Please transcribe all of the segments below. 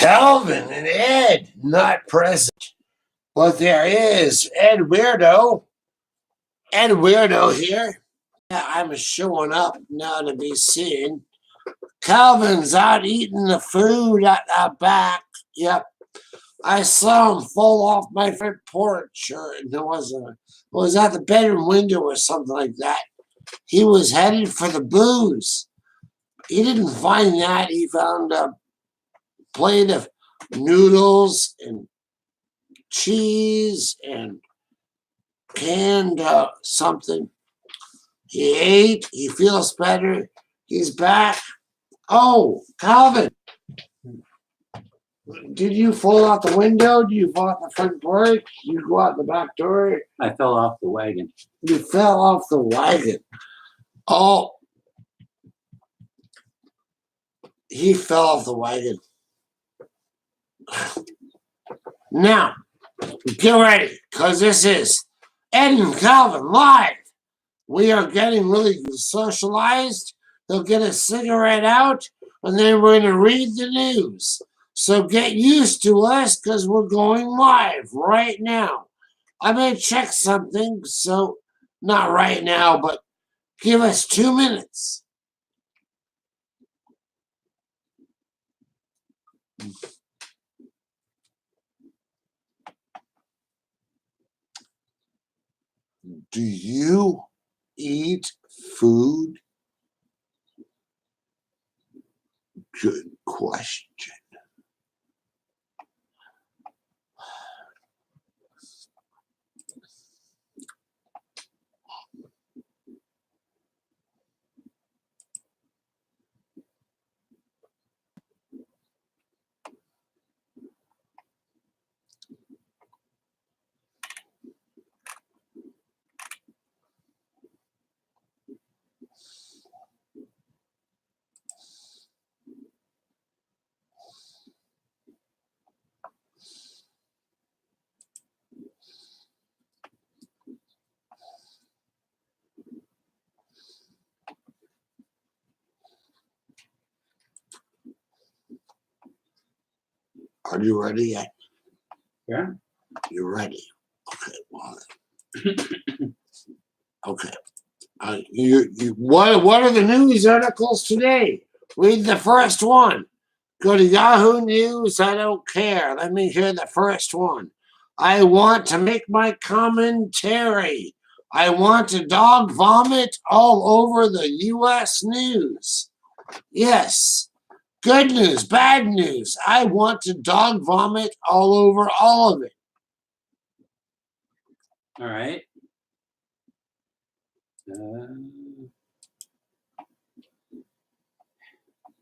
Calvin and Ed not present, but there is Ed Weirdo. Ed Weirdo here. Yeah, I'm showing up now to be seen. Calvin's out eating the food at back. Yep. I saw him fall off my front porch, or it was at the bedroom window or something like that. He was headed for the booze. He didn't find that. He found a plate of noodles and cheese and canned something. He ate. He feels better. He's back. Oh, Calvin, did you fall out the window? Did you fall out the front porch? Did you go out the back door? I fell off the wagon. You fell off the wagon. Oh, he fell off the wagon. Now, get ready, because this is Ed and Calvin live. We are getting really socialized. They'll get a cigarette out, and then we're going to read the news. So get used to us, because we're going live right now. I may check something, so not right now, but give us 2 minutes. Do you eat food? Good question. Are you ready yet? Yeah. You're ready. Okay. Well, okay. What are the news articles today? Read the first one. Go to Yahoo News. I don't care. Let me hear the first one. I want to make my commentary. I want to dog vomit all over the U.S. news. Yes. Good news, bad news. I want to dog vomit all over all of it. All right.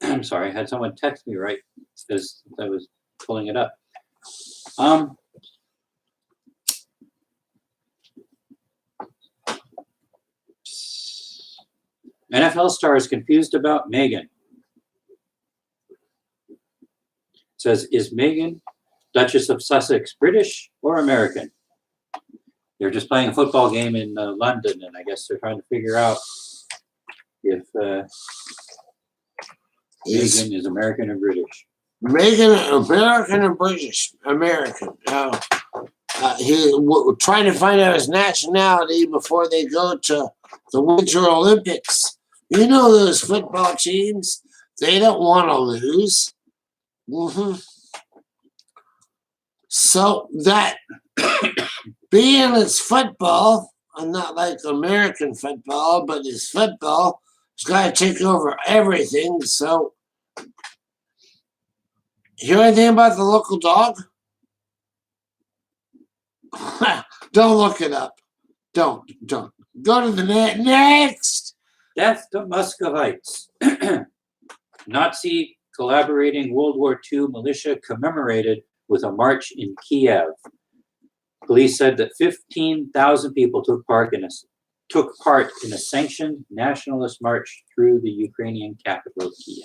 I'm sorry, I had someone text me right as I was pulling it up. NFL stars confused about Meghan. Says, is Meghan, Duchess of Sussex, British or American? They're just playing a football game in London, and I guess they're trying to figure out if Meghan is American or British. Meghan, American or British? American. Trying to find out his nationality before they go to the Winter Olympics. You know those football teams, they don't want to lose. So that being it's football, and not like American football, but it's football, it's got to take over everything. So, hear anything about the local dog? Don't look it up. Don't. Go to the net. Next! Death to Muscovites. Nazi collaborating World War II militia commemorated with a march in Kiev. Police said that 15,000 people took part in a sanctioned nationalist march through the Ukrainian capital, Kiev.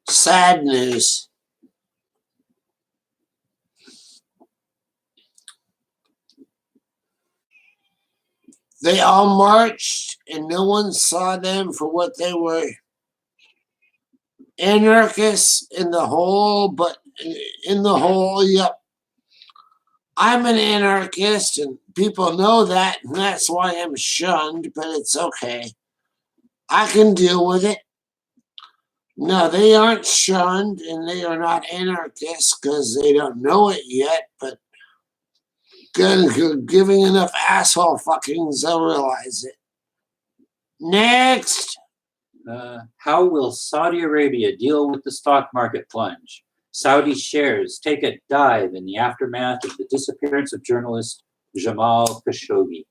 Sad news. They all marched, and no one saw them for what they were. Anarchists in the whole, but in the whole, yep. I'm an anarchist, and people know that, and that's why I'm shunned, but it's okay. I can deal with it. No, they aren't shunned, and they are not anarchists because they don't know it yet, but giving enough asshole fuckings, they'll realize it. Next. How will Saudi Arabia deal with the stock market plunge? Saudi shares take a dive in the aftermath of the disappearance of journalist Jamal Khashoggi.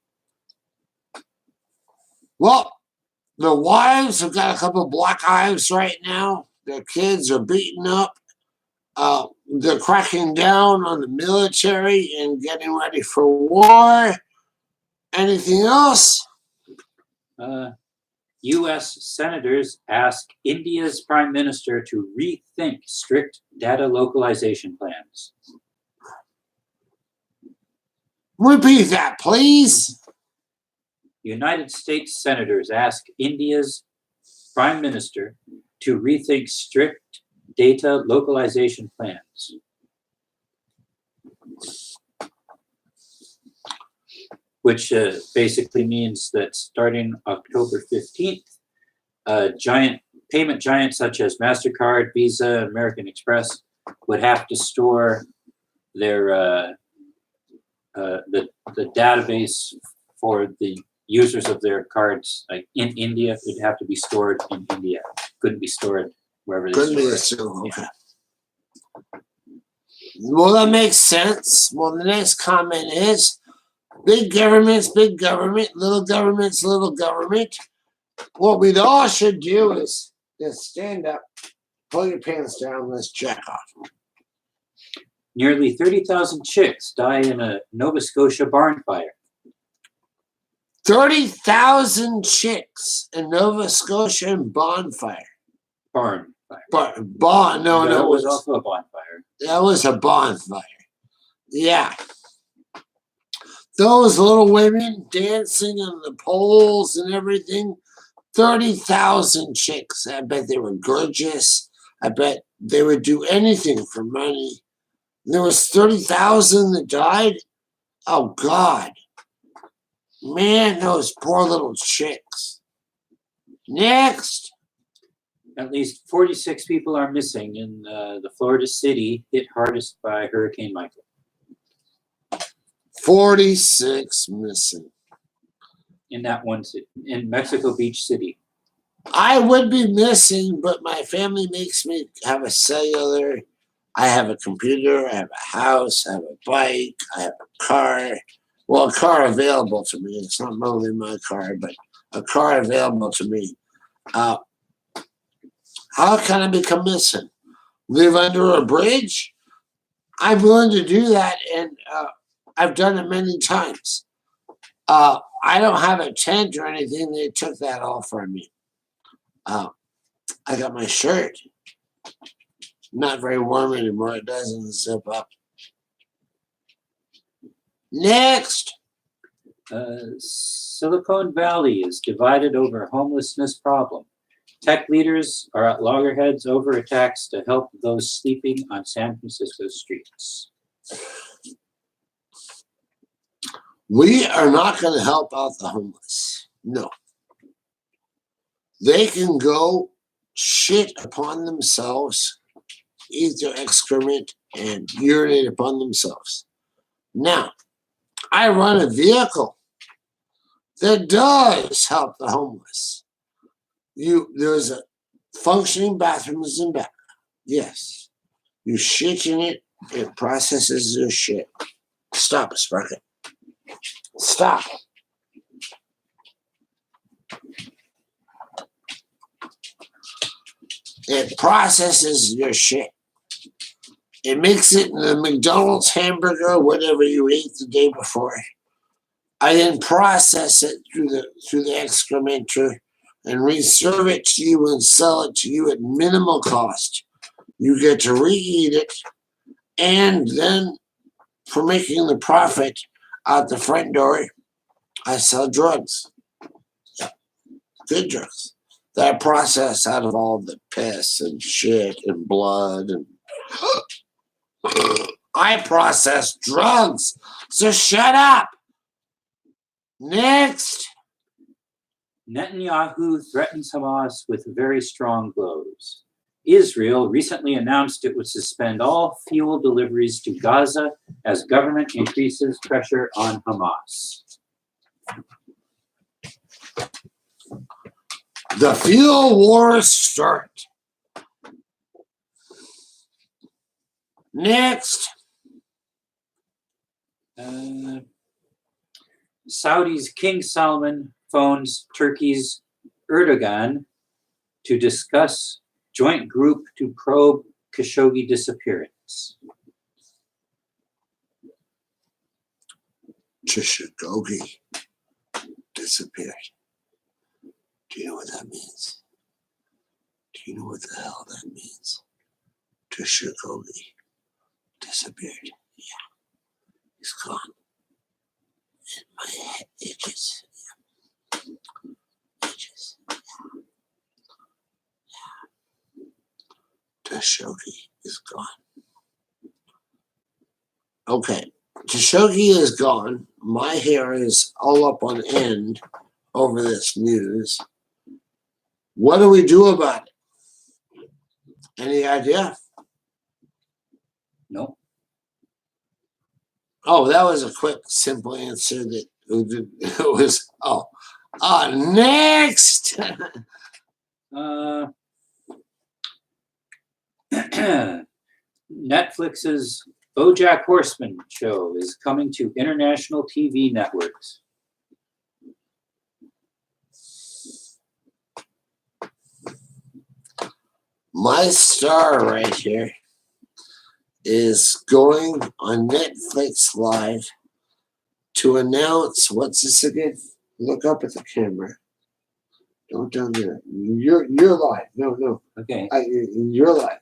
Well, the wives have got a couple black eyes right now. Their kids are beaten up. They're cracking down on the military and getting ready for war. Anything else? U.S. senators ask India's prime minister to rethink strict data localization plans. Repeat that, please. United States senators ask India's prime minister to rethink strict data localization plans. Which basically means that starting October 15th, payment giants such as MasterCard, Visa, and American Express would have to store their the database for the users of their cards, like in India. It would have to be stored in India. Couldn't be stored wherever they store it. Okay. Well, that makes sense. Well, the next comment is big government's big government, little government's little government. What we all should do is just stand up, pull your pants down, let's jack off. Nearly 30,000 chicks die in a Nova Scotia barn fire. 30,000 chicks in Nova Scotia bonfire. Barn fire. No, That it was also a bonfire. That was a bonfire. Yeah. Those little women dancing on the poles and everything. 30,000 chicks. I bet they were gorgeous. I bet they would do anything for money. There was 30,000 that died. Oh, God. Man, those poor little chicks. Next. At least 46 people are missing in the Florida city hit hardest by Hurricane Michael. 46 missing. In that one city, in Mexico Beach City. I would be missing, but my family makes me have a cellular. I have a computer, I have a house, I have a bike, I have a car. Well, a car available to me. It's not really my car, but a car available to me. How can I become missing? Live under a bridge? I'm willing to do that, and I've done it many times. I don't have a tent or anything. They took that all from me. I got my shirt. Not very warm anymore. It doesn't zip up. Next. Silicon Valley is divided over homelessness problem. Tech leaders are at loggerheads over attacks to help those sleeping on San Francisco streets. We are not going to help out the homeless. No. They can go shit upon themselves, eat their excrement, and urinate upon themselves. Now, I run a vehicle that does help the homeless. There's a functioning bathrooms in back. Yes. You shit in it, it processes your shit. Stop it, Sparky. Stop. It processes your shit. It makes it in the McDonald's hamburger, whatever you ate the day before. I then process it through the excrementer and reserve it to you and sell it to you at minimal cost. You get to re-eat it, and then for making the profit out the front door, I sell drugs. Yeah, good drugs. That I process out of all the piss and shit and blood and I process drugs. So shut up. Next. Netanyahu threatens Hamas with very strong blows. Israel recently announced it would suspend all fuel deliveries to Gaza as government increases pressure on Hamas. The fuel wars start. Next. Saudi's King Salman phones Turkey's Erdogan to discuss joint group to probe Khashoggi disappearance. Khashoggi disappeared. Do you know what that means? Do you know what the hell that means? Khashoggi disappeared. Yeah, he's gone. And my head itches. Yeah. Itches. Yeah. Khashoggi is gone. Okay, Khashoggi is gone. My hair is all up on end over this news. What do we do about it? Any idea? No. Oh, that was a quick, simple answer that it was, next. Netflix's BoJack Horseman show is coming to international TV networks. My star right here is going on Netflix Live to announce, what's this again? Look up at the camera. Don't down there. You're live. No. Okay. You're live.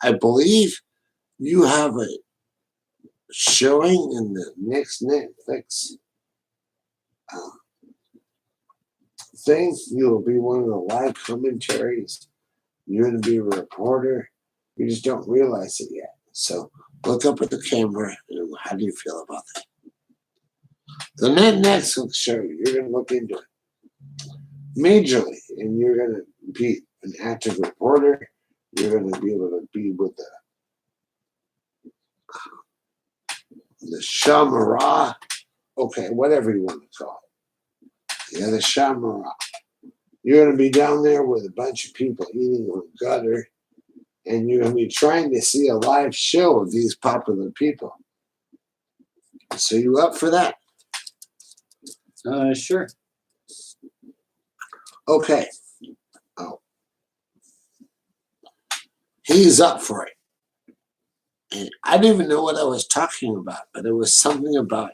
I believe you have a showing in the next Netflix thing. You'll be one of the live commentaries. You're going to be a reporter. You just don't realize it yet. So look up at the camera. And how do you feel about that? The Netflix show, you're going to look into it majorly, and you're going to be an active reporter. You're going to be able to be with the Shamara, okay, whatever you want to call it. Yeah, the Shamara. You're going to be down there with a bunch of people eating on gutter, and you're going to be trying to see a live show of these popular people. So you up for that? Sure. Okay. Oh. He's up for it. And I didn't even know what I was talking about, but it was something about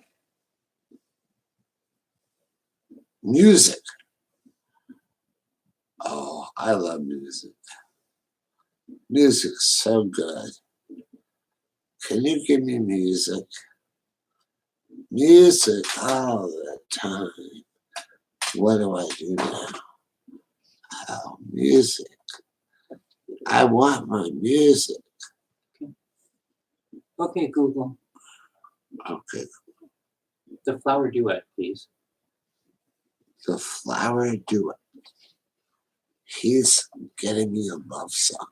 music. Oh, I love music. Music's so good. Can you give me music? Music all the time. What do I do now? Oh, music. I want my music. Okay, Google. Okay. The flower duet, please. The flower duet. He's getting me a love song.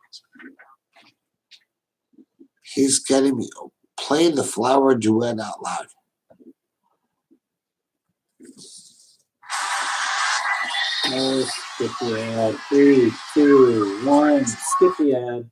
He's getting me. Play the flower duet out loud. No, skip the ad. 3, 2, 1, skip the ad.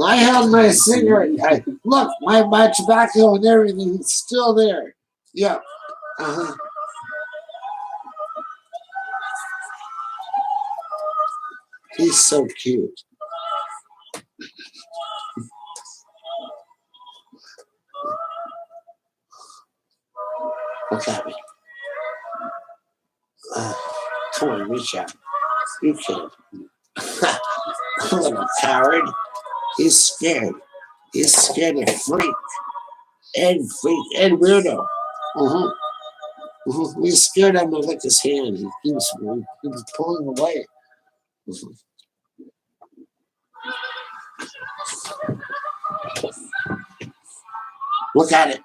I held my cigarette. Look, my tobacco and everything is still there. Yep. Uh-huh. He's so cute. Look at me. Come on, reach out. You kid. Little coward. He's scared. He's scared of freak. Ed Weirdo. He's scared I'm gonna lick his hand. He keeps pulling away. Look at it.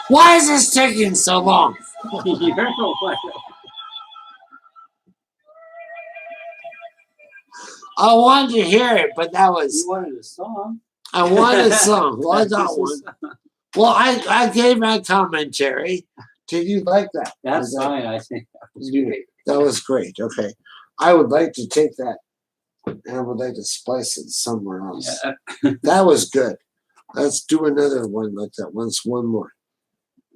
Why is this taking so long? You're the one. I wanted to hear it, but that was. You wanted a song. I wanted a song. Well, I got one. Well, I gave my commentary. Did you like that? That's fine. I think that was great. That was great. Okay. I would like to take that and I would like to splice it somewhere else. Yeah. That was good. Let's do another one like that. One more.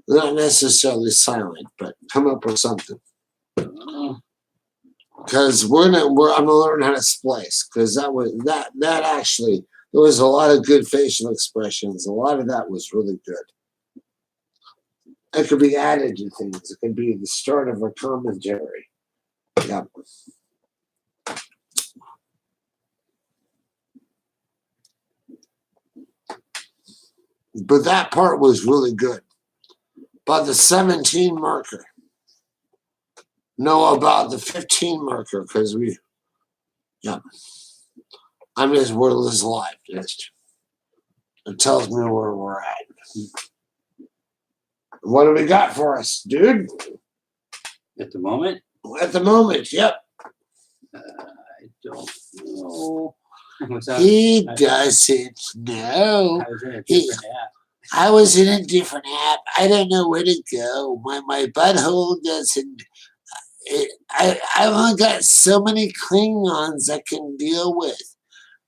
Not necessarily silent, but come up with something. Because I'm gonna learn how to splice. Because that actually, there was a lot of good facial expressions. A lot of that was really good. It could be added to things. It could be the start of a commentary. Yeah. But that part was really good. About the 17 marker. No, about the 15 marker, because I'm just wordless live. Just it tells me where we're at. What do we got for us, dude? At the moment? At the moment, yep. I don't know. He doesn't know. I was in a different app. I was in a different app. I don't know where to go. My butthole doesn't. I've only got so many Klingons I can deal with.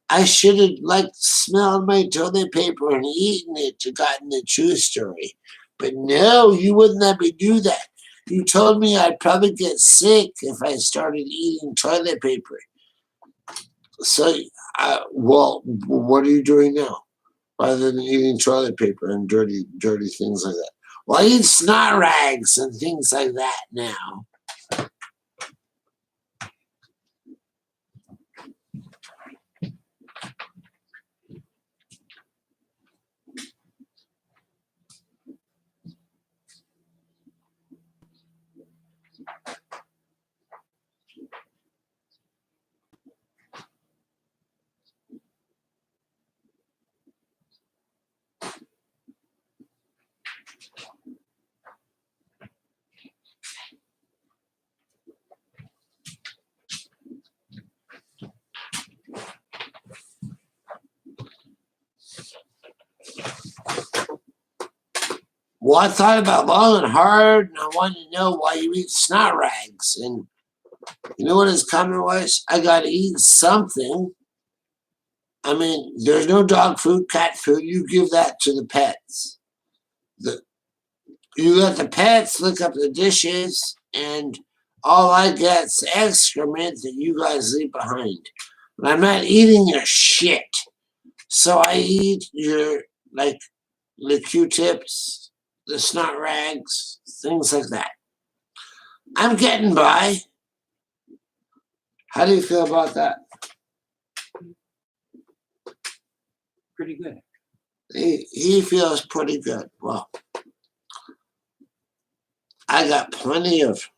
I should have smelled my toilet paper and eaten it to gotten the true story. But no, you wouldn't let me do that. You told me I'd probably get sick if I started eating toilet paper. So, well, what are you doing now? Rather than eating toilet paper and dirty things like that. Well, I eat snot rags and things like that now. Well, I thought about long and hard, and I wanted to know why you eat snot rags. And you know what his comment was? I got to eat something. I mean, there's no dog food, cat food. You give that to the pets. You let the pets lick up the dishes, and all I get's excrement that you guys leave behind. But I'm not eating your shit. So I eat your, like, the Q-tips, the snot rags, things like that. I'm getting by. How do you feel about that? Pretty good. He feels pretty good. Well, I got plenty of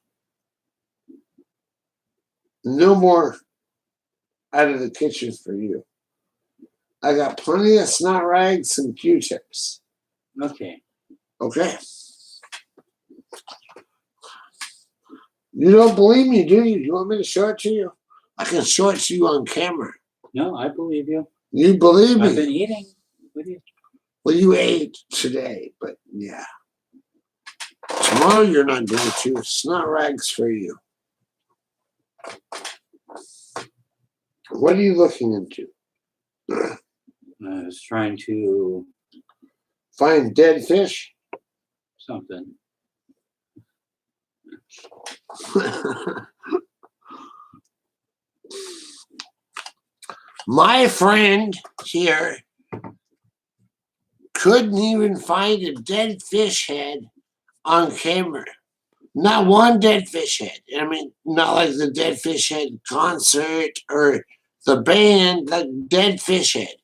no more out of the kitchen for you. I got plenty of snot rags and Q-tips. Okay. Okay. You don't believe me, do you? You want me to show it to you? I can show it to you on camera. No, I believe you. You believe me? I've been eating with you. Well, you ate today, but yeah. Tomorrow you're not going to. Snot rags for you. What are you looking into? I was trying to Find dead fish? something. My friend here couldn't even find a dead fish head on camera. Not one dead fish head. I mean, not like the Dead Fish Head concert or the band, like Dead Fish Head.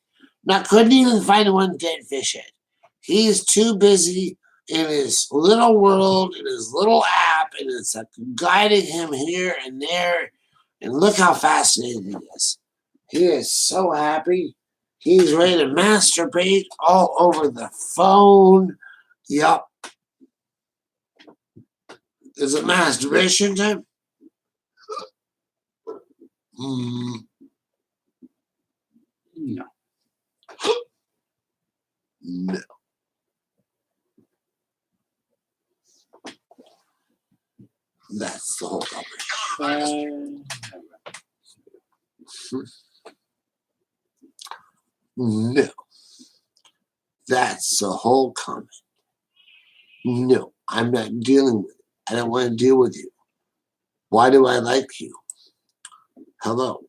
Not couldn't even find one dead fish head. He's too busy in his little world, in his little app, and it's like guiding him here and there. And look how fascinated he is. He is so happy. He's ready to masturbate all over the phone. Yup. Is it masturbation time? No. No. That's the whole topic. No. That's the whole comment. No, I'm not dealing with it. I don't want to deal with you. Why do I like you? Hello.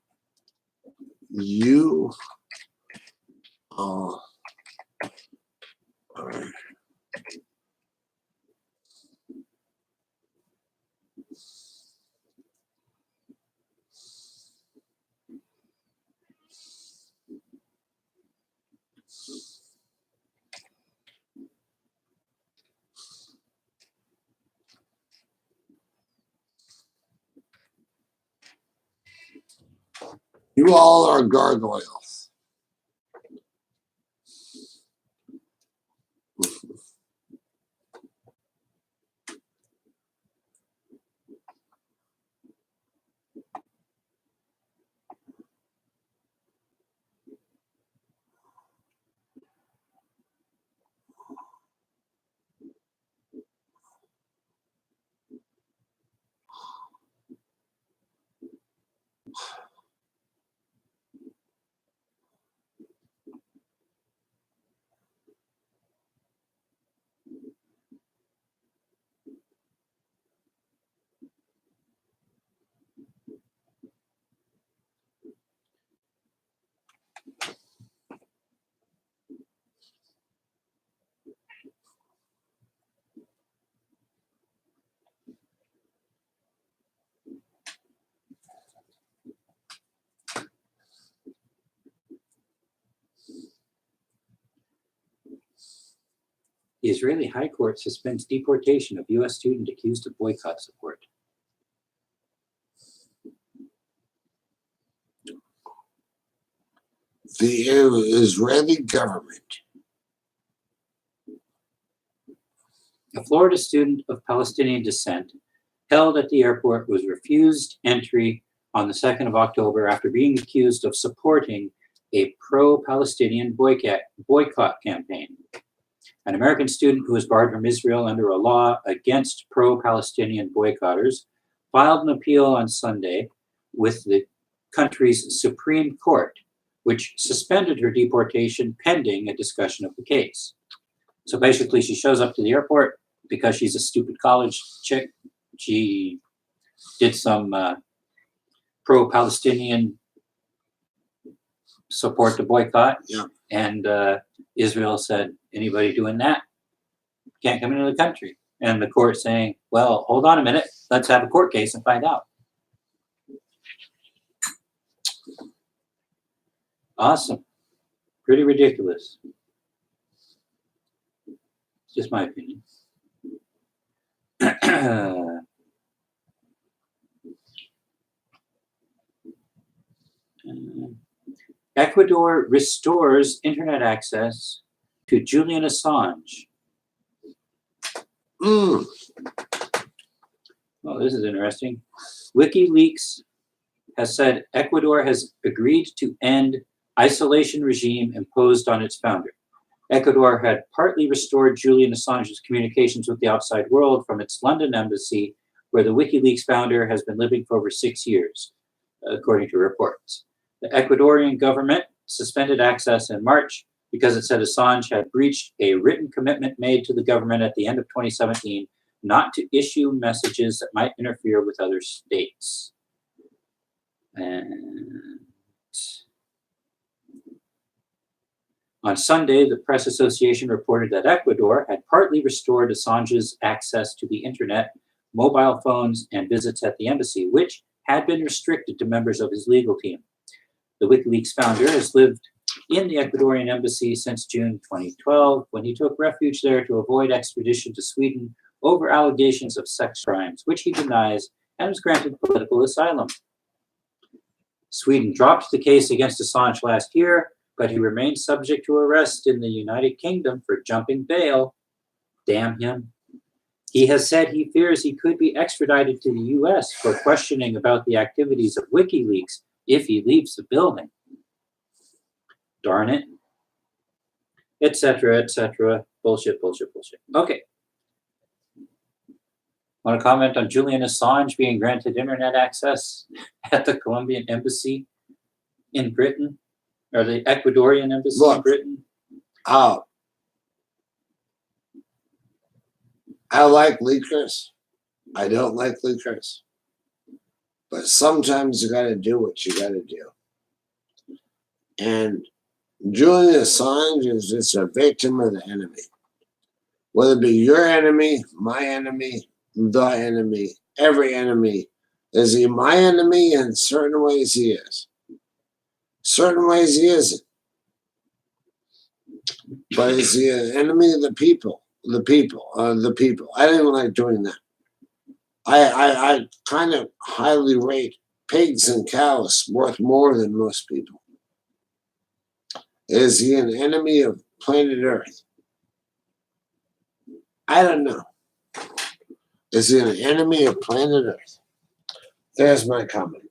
You are you all are gargoyles. The Israeli High Court suspends deportation of U.S. student accused of boycott support. The Israeli government. A Florida student of Palestinian descent held at the airport was refused entry on the 2nd of October after being accused of supporting a pro-Palestinian boycott campaign. An American student who was barred from Israel under a law against pro-Palestinian boycotters filed an appeal on Sunday with the country's Supreme Court, which suspended her deportation pending a discussion of the case. So basically, she shows up to the airport because she's a stupid college chick. She did some pro-Palestinian support the boycott. Yeah. And Israel said, anybody doing that can't come into the country. And the court saying, well, hold on a minute. Let's have a court case and find out. Awesome. Pretty ridiculous. Just my opinion. Ecuador restores internet access to Julian Assange. Oh, this is interesting. WikiLeaks has said Ecuador has agreed to end isolation regime imposed on its founder. Ecuador had partly restored Julian Assange's communications with the outside world from its London embassy, where the WikiLeaks founder has been living for over 6 years, according to reports. The Ecuadorian government suspended access in March because it said Assange had breached a written commitment made to the government at the end of 2017 not to issue messages that might interfere with other states. And on Sunday, the Press Association reported that Ecuador had partly restored Assange's access to the internet, mobile phones, and visits at the embassy, which had been restricted to members of his legal team. The WikiLeaks founder has lived in the Ecuadorian embassy since June 2012, when he took refuge there to avoid extradition to Sweden over allegations of sex crimes, which he denies, and was granted political asylum. Sweden dropped the case against Assange last year, but he remains subject to arrest in the United Kingdom for jumping bail. Damn him. He has said he fears he could be extradited to the US for questioning about the activities of WikiLeaks if he leaves the building. Darn it. Etc., etc. Bullshit, bullshit, bullshit. Okay. Want to comment on Julian Assange being granted internet access at the Colombian embassy in Britain? Or the Ecuadorian embassy in Britain? I like leakers. I don't like leakers. But sometimes you got to do what you got to do. And Julian Assange is just a victim of the enemy. Whether it be your enemy, my enemy, the enemy, every enemy. Is he my enemy? In certain ways he is. Certain ways he isn't. But is he an enemy of the people? The people. I don't even like doing that. I kind of highly rate pigs and cows worth more than most people. Is he an enemy of planet Earth? I don't know. Is he an enemy of planet Earth? There's my comment.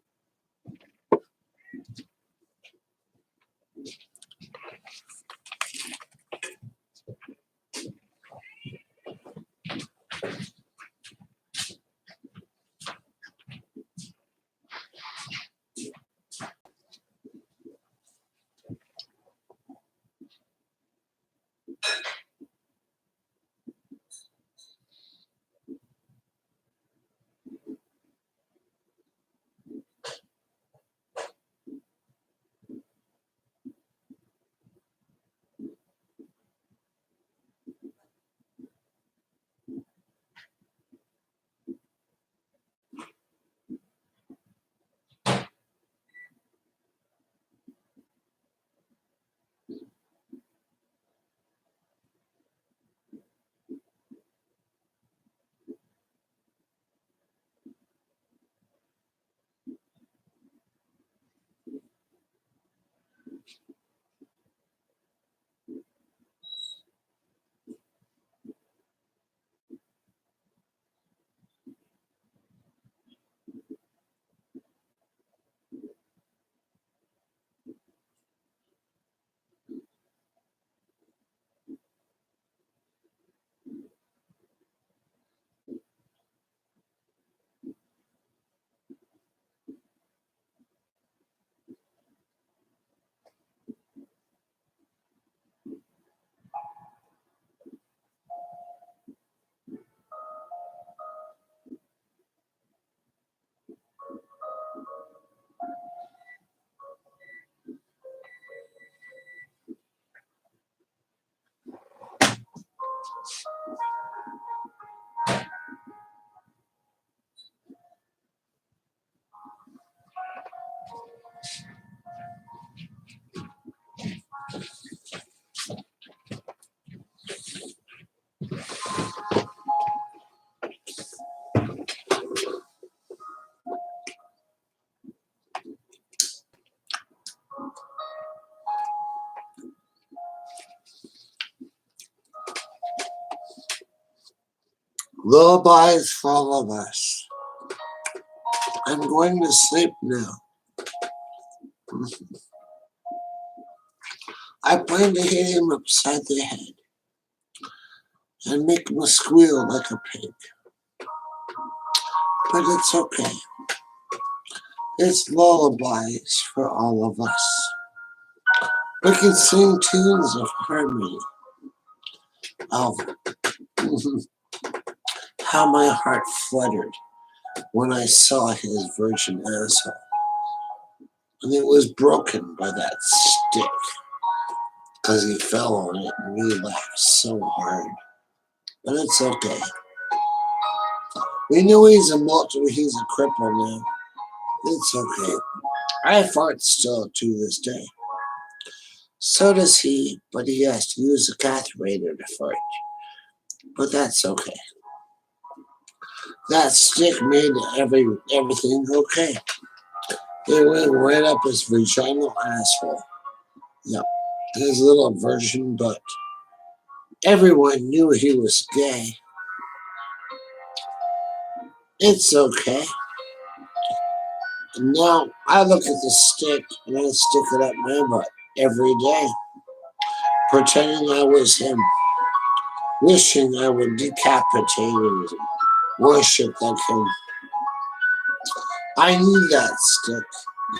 Lullabies for all of us. I'm going to sleep now. I plan to hit him upside the head and make him squeal like a pig. But it's okay. It's lullabies for all of us. We can sing tunes of harmony. Oh, how my heart fluttered when I saw his virgin asshole. And it was broken by that stick because he fell on it and we laughed so hard. But it's okay. We know he's a cripple now. It's okay. I fart still to this day. So does he, but he has to use a catheter to fart. But that's okay. That stick made everything okay. It went right up his vaginal asshole. Yep, his little virgin butt. Everyone knew he was gay. It's okay. And now I look at the stick and I stick it up my butt every day, pretending I was him, wishing I would decapitate him, worship like him. I need that stick.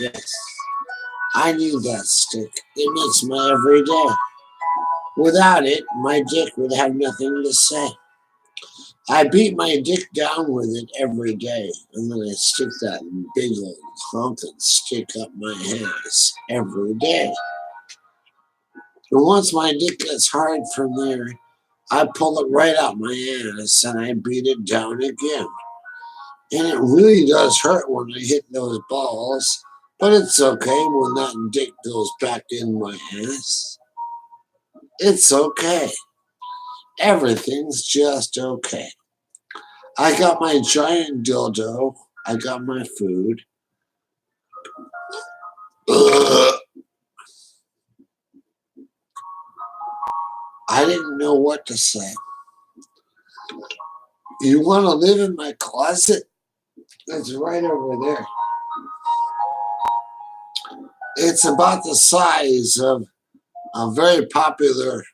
Yes, I need that stick. It makes my every day. Without it, my dick would have nothing to say. I beat my dick down with it every day, and then I stick that big old honking stick up my ass every day. And once my dick gets hard from there, I pull it right out my ass and I beat it down again. And it really does hurt when I hit those balls, but it's okay when that dick goes back in my ass. It's okay. Everything's just okay. I got my giant dildo. I got my food. Ugh. I didn't know what to say. You want to live in my closet? It's right over there. It's about the size of a very popular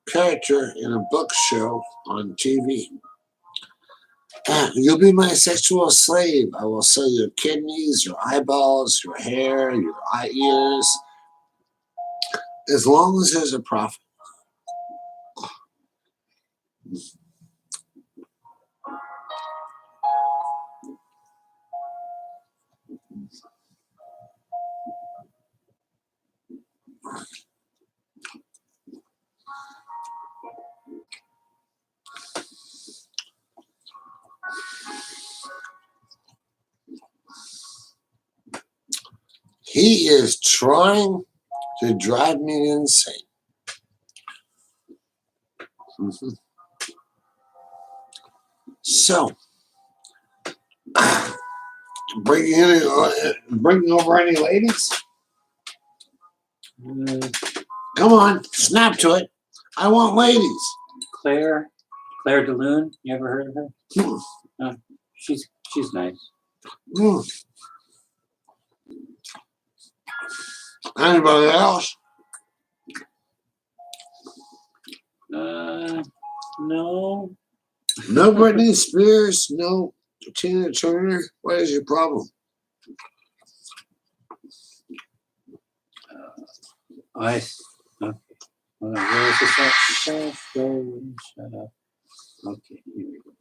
character in a book show on TV. You'll be my sexual slave. I will sell your kidneys, your eyeballs, your hair, your eye ears, as long as there's a profit. He is trying to drive me insane. So, bringing over any ladies? Come on, snap to it. I want ladies. Claire DeLune. You ever heard of her? She's nice. Anybody else? No. No Britney Spears, no Tina Turner. What is your problem? Okay. Hold on, where is this at? Shut up. Okay, here we go.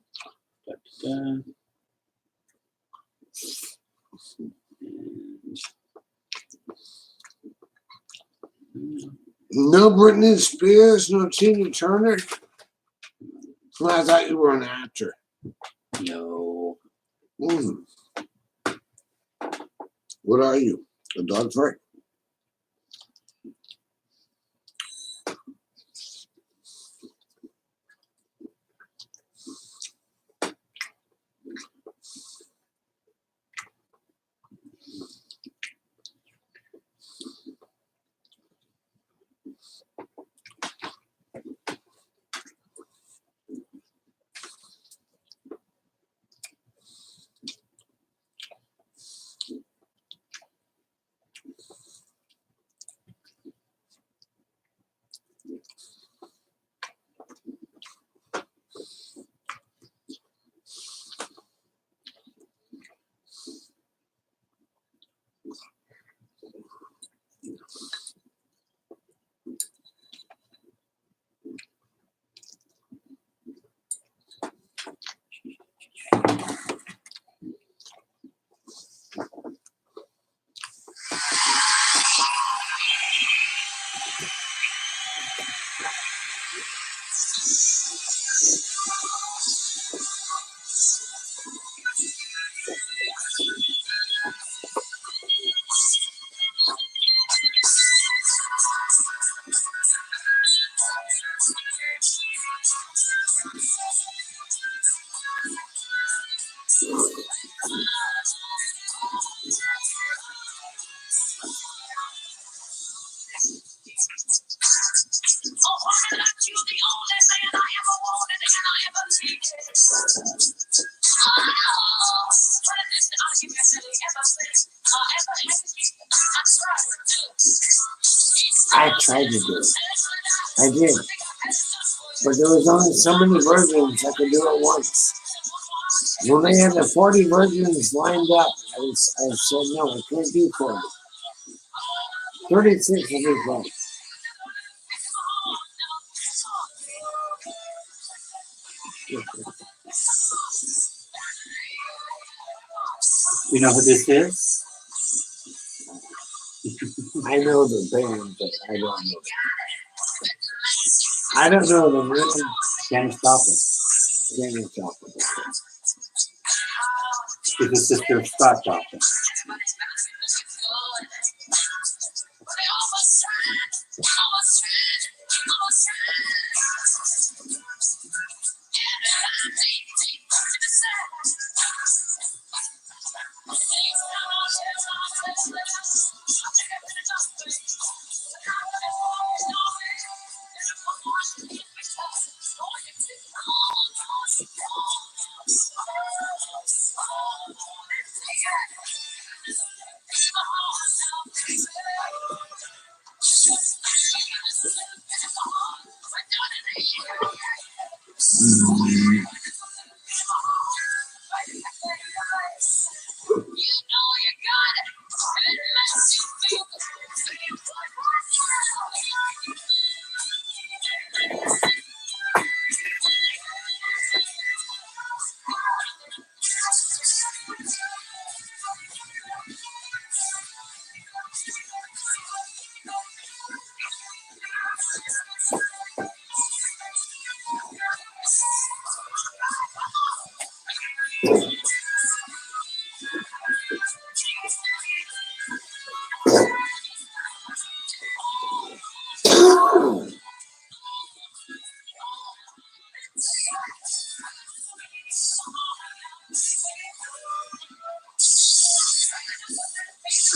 Da-da-da. No Britney Spears, no Tina Turner. Well, I thought you were an actor. No. What are you? A dog fart? I tried to do it. I did. But there was only so many versions I could do it once. When they had the 40 versions lined up, I said, no, I can't do 40. 36 will be fun. You know who this is? I know the band, but I don't know. I don't know the name. Janis Joplin. Janis Joplin. She's the sister of Scott Joplin.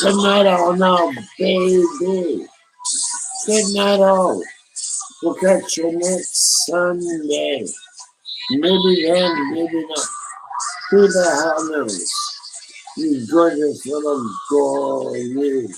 Good night all now, baby. Good night all. We'll catch you next Sunday. Maybe then, maybe not. Who the hell knows? You gorgeous little girl, you.